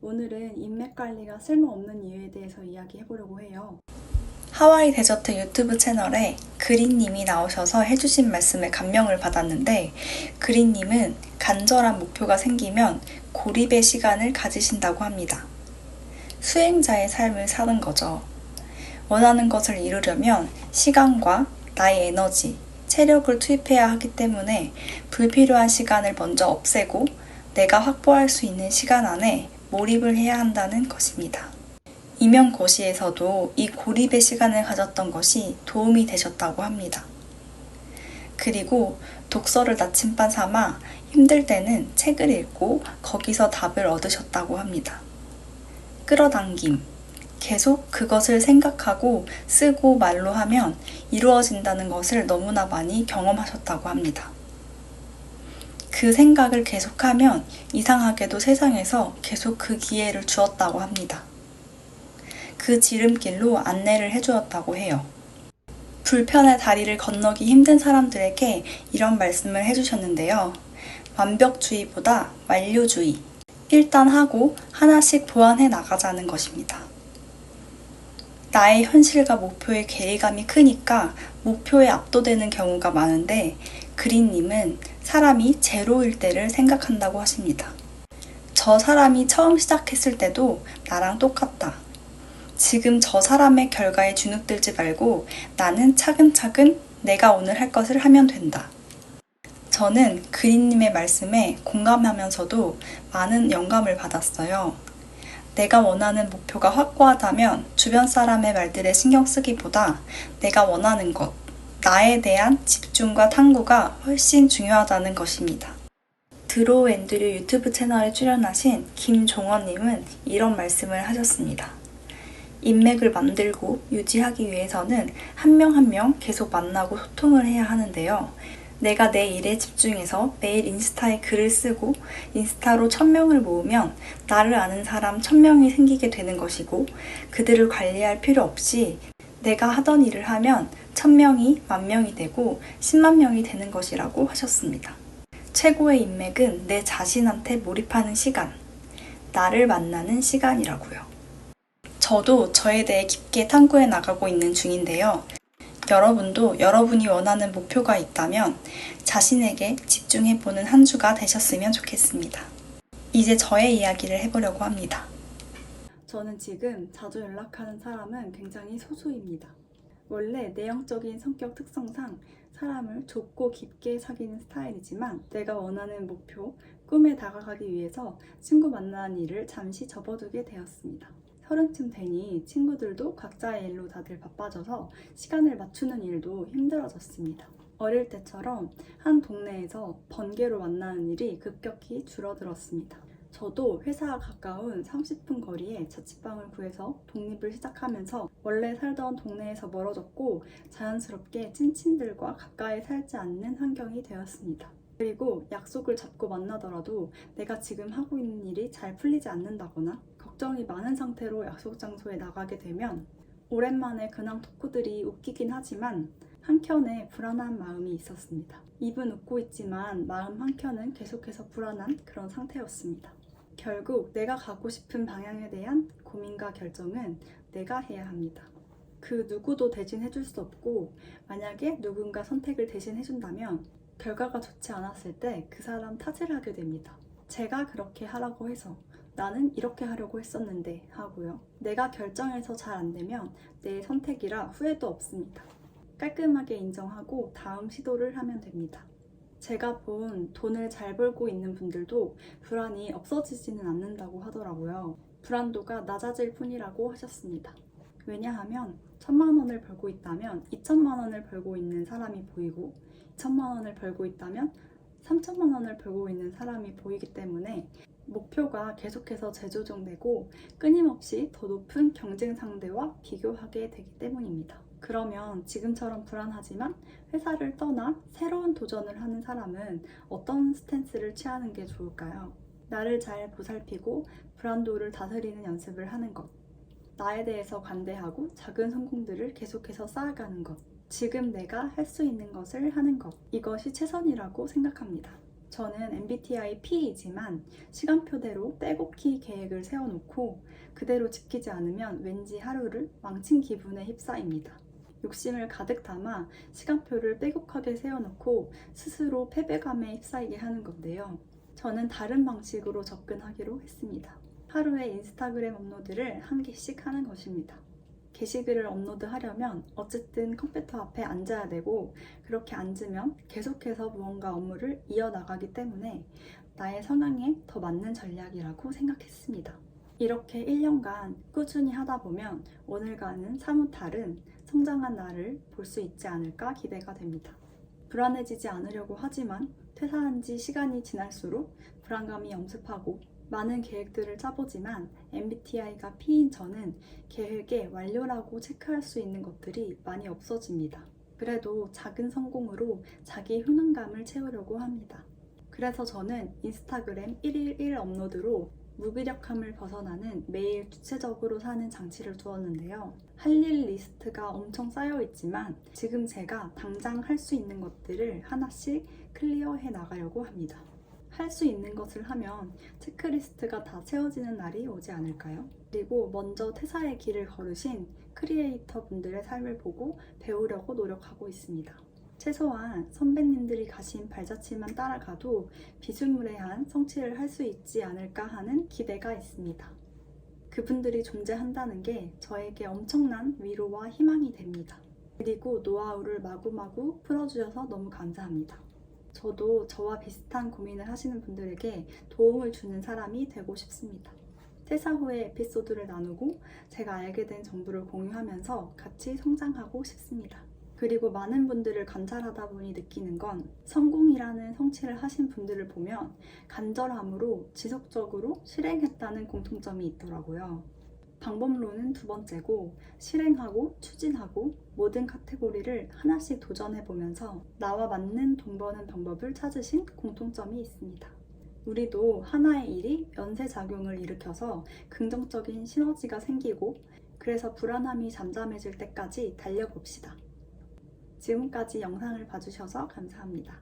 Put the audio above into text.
오늘은 인맥 관리가 쓸모없는 이유에 대해서 이야기해보려고 해요. 하와이 데저트 유튜브 채널에 그린님이 나오셔서 해주신 말씀에 감명을 받았는데, 그린님은 간절한 목표가 생기면 고립의 시간을 가지신다고 합니다. 수행자의 삶을 사는 거죠. 원하는 것을 이루려면 시간과 나의 에너지, 체력을 투입해야 하기 때문에 불필요한 시간을 먼저 없애고 내가 확보할 수 있는 시간 안에 몰입을 해야 한다는 것입니다. 이명고시에서도 이 고립의 시간을 가졌던 것이 도움이 되셨다고 합니다. 그리고 독서를 나침반 삼아 힘들 때는 책을 읽고 거기서 답을 얻으셨다고 합니다. 끌어당김, 계속 그것을 생각하고 쓰고 말로 하면 이루어진다는 것을 너무나 많이 경험하셨다고 합니다. 그 생각을 계속하면 이상하게도 세상에서 계속 그 기회를 주었다고 합니다. 그 지름길로 안내를 해주었다고 해요. 불편의 다리를 건너기 힘든 사람들에게 이런 말씀을 해주셨는데요. 완벽주의보다 완료주의. 일단 하고 하나씩 보완해 나가자는 것입니다. 나의 현실과 목표의 괴리감이 크니까 목표에 압도되는 경우가 많은데, 그린님은 사람이 제로일 때를 생각한다고 하십니다. 저 사람이 처음 시작했을 때도 나랑 똑같다. 지금 저 사람의 결과에 주눅들지 말고 나는 차근차근 내가 오늘 할 것을 하면 된다. 저는 그린님의 말씀에 공감하면서도 많은 영감을 받았어요. 내가 원하는 목표가 확고하다면 주변 사람의 말들에 신경 쓰기보다 내가 원하는 것, 나에 대한 집중과 탐구가 훨씬 중요하다는 것입니다. 드로우 앤드류 유튜브 채널에 출연하신 김종원님은 이런 말씀을 하셨습니다. 인맥을 만들고 유지하기 위해서는 한 명 한 명 계속 만나고 소통을 해야 하는데요. 내가 내 일에 집중해서 매일 인스타에 글을 쓰고 인스타로 1000명을 모으면 나를 아는 사람 1000명이 생기게 되는 것이고, 그들을 관리할 필요 없이 내가 하던 일을 하면 1000명이 10,000명이 되고 10만 명이 되는 것이라고 하셨습니다. 최고의 인맥은 내 자신한테 몰입하는 시간, 나를 만나는 시간이라고요. 저도 저에 대해 깊게 탐구해 나가고 있는 중인데요. 여러분도 여러분이 원하는 목표가 있다면 자신에게 집중해보는 한 주가 되셨으면 좋겠습니다. 이제 저의 이야기를 해보려고 합니다. 저는 지금 자주 연락하는 사람은 굉장히 소수입니다. 원래 내형적인 성격 특성상 사람을 좁고 깊게 사귀는 스타일이지만, 내가 원하는 목표, 꿈에 다가가기 위해서 친구 만나는 일을 잠시 접어두게 되었습니다. 30쯤 되니 친구들도 각자의 일로 다들 바빠져서 시간을 맞추는 일도 힘들어졌습니다. 어릴 때처럼 한 동네에서 번개로 만나는 일이 급격히 줄어들었습니다. 저도 회사와 가까운 30분 거리에 자취방을 구해서 독립을 시작하면서 원래 살던 동네에서 멀어졌고, 자연스럽게 찐친들과 가까이 살지 않는 환경이 되었습니다. 그리고 약속을 잡고 만나더라도 내가 지금 하고 있는 일이 잘 풀리지 않는다거나 걱정이 많은 상태로 약속 장소에 나가게 되면 오랜만에 근황 토크들이 웃기긴 하지만 한켠에 불안한 마음이 있었습니다. 입은 웃고 있지만 마음 한켠은 계속해서 불안한 그런 상태였습니다. 결국 내가 가고 싶은 방향에 대한 고민과 결정은 내가 해야 합니다. 그 누구도 대신 해줄 수 없고, 만약에 누군가 선택을 대신 해준다면 결과가 좋지 않았을 때 그 사람 탓을 하게 됩니다. 제가 그렇게 하라고 해서, 나는 이렇게 하려고 했었는데 하고요. 내가 결정해서 잘 안 되면 내 선택이라 후회도 없습니다. 깔끔하게 인정하고 다음 시도를 하면 됩니다. 제가 본 돈을 잘 벌고 있는 분들도 불안이 없어지지는 않는다고 하더라고요. 불안도가 낮아질 뿐이라고 하셨습니다. 왜냐하면 1000만 원을 벌고 있다면 2천만 원을 벌고 있는 사람이 보이고, 2천만 원을 벌고 있다면 3천만 원을 벌고 있는 사람이 보이기 때문에 목표가 계속해서 재조정되고 끊임없이 더 높은 경쟁 상대와 비교하게 되기 때문입니다. 그러면 지금처럼 불안하지만 회사를 떠나 새로운 도전을 하는 사람은 어떤 스탠스를 취하는 게 좋을까요? 나를 잘 보살피고 불안도를 다스리는 연습을 하는 것, 나에 대해서 관대하고 작은 성공들을 계속해서 쌓아가는 것, 지금 내가 할 수 있는 것을 하는 것, 이것이 최선이라고 생각합니다. 저는 MBTI P이지만 시간표대로 빼곡히 계획을 세워놓고 그대로 지키지 않으면 왠지 하루를 망친 기분에 휩싸입니다. 욕심을 가득 담아 시간표를 빼곡하게 세워놓고 스스로 패배감에 휩싸이게 하는 건데요. 저는 다른 방식으로 접근하기로 했습니다. 하루에 인스타그램 업로드를 한 개씩 하는 것입니다. 게시글을 업로드하려면 어쨌든 컴퓨터 앞에 앉아야 되고 그렇게 앉으면 계속해서 무언가 업무를 이어나가기 때문에 나의 성향에 더 맞는 전략이라고 생각했습니다. 이렇게 1년간 꾸준히 하다 보면 오늘과는 사뭇 다른 성장한 나를 볼 수 있지 않을까 기대가 됩니다. 불안해지지 않으려고 하지만 퇴사한 지 시간이 지날수록 불안감이 엄습하고 많은 계획들을 짜보지만 MBTI가 P인 저는 계획의 완료라고 체크할 수 있는 것들이 많이 없어집니다. 그래도 작은 성공으로 자기 효능감을 채우려고 합니다. 그래서 저는 인스타그램 1일 1 업로드로 무기력함을 벗어나는 매일 주체적으로 사는 장치를 두었는데요. 할 일 리스트가 엄청 쌓여 있지만 지금 제가 당장 할 수 있는 것들을 하나씩 클리어해 나가려고 합니다. 할 수 있는 것을 하면 체크리스트가 다 채워지는 날이 오지 않을까요? 그리고 먼저 퇴사의 길을 걸으신 크리에이터 분들의 삶을 보고 배우려고 노력하고 있습니다. 최소한 선배님들이 가신 발자취만 따라가도 비스무리한 성취를 할 수 있지 않을까 하는 기대가 있습니다. 그분들이 존재한다는 게 저에게 엄청난 위로와 희망이 됩니다. 그리고 노하우를 마구마구 풀어주셔서 너무 감사합니다. 저도 저와 비슷한 고민을 하시는 분들에게 도움을 주는 사람이 되고 싶습니다. 퇴사 후의 에피소드를 나누고 제가 알게 된 정보를 공유하면서 같이 성장하고 싶습니다. 그리고 많은 분들을 관찰하다 보니 느끼는 건 성공이라는 성취를 하신 분들을 보면 간절함으로 지속적으로 실행했다는 공통점이 있더라고요. 방법론은 두 번째고 실행하고 추진하고 모든 카테고리를 하나씩 도전해보면서 나와 맞는 돈 버는 방법을 찾으신 공통점이 있습니다. 우리도 하나의 일이 연쇄작용을 일으켜서 긍정적인 시너지가 생기고 그래서 불안함이 잠잠해질 때까지 달려봅시다. 지금까지 영상을 봐주셔서 감사합니다.